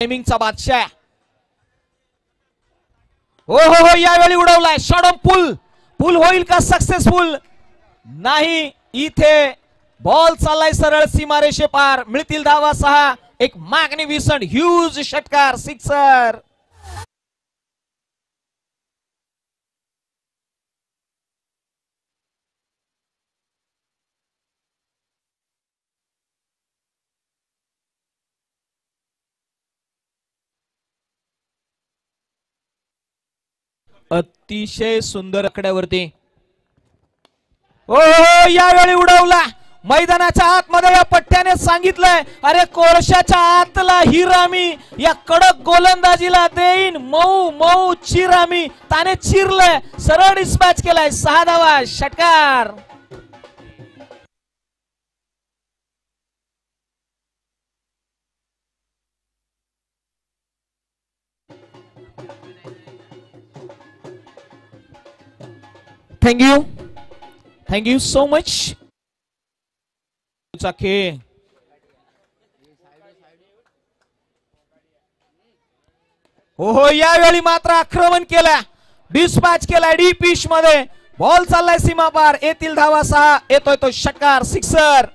टाइमिंगचा बादशाह. हो हो हो यावेळी उडवलाय शॉट ऑन पुल. पुल होईल का सक्सेसफुल? नाही. इथे बॉल चाललाय सरळ सीमारेषे पार. मिळतील धावा 6. एक मॅग्निफिसंट ह्यूज षटकार सिक्सर. अतिशय सुंदर आकड्यावरती. हो यावेळी उडवला. मैदानाच्या आतमध्ये या पट्ट्याने सांगितलंय अरे कोळशाच्या आतला हिरा मी या कडक गोलंदाजीला देईन मऊ मऊ चिरा मी. त्याने चिरलंय सरळ डिस्पॅच केलाय. 6 धावा षटकार. Thank you so much. खेळ हो हो यावेळी मात्र आक्रमण केलं. डिस्पॅच केलाय डी पिच मध्ये. बॉल चाललाय सीमा पार. येतील धावा 6. येतोय तो षटकार सिक्सर.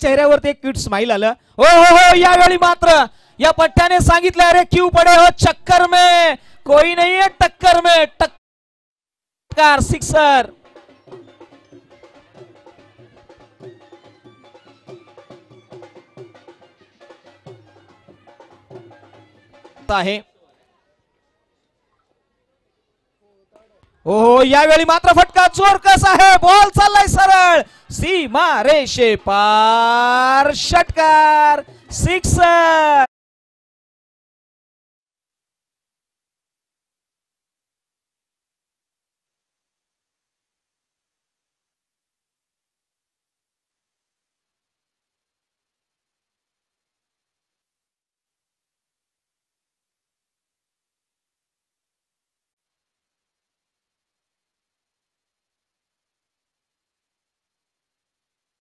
चेहऱ्यावरती एक क्यूट स्माइल आलं. हो हो हो यावेळी मात्र या पट्ट्याने सांगितलं अरे क्यू पडे हो चक्कर में कोई नहीं है टक्कर में. टक्कर सिक्सर. आहे हो यावेळी मात्र फटका जोर कसा आहे. बॉल चाललाय सरळ सीमा रेषे पार. षटकार सिक्सर.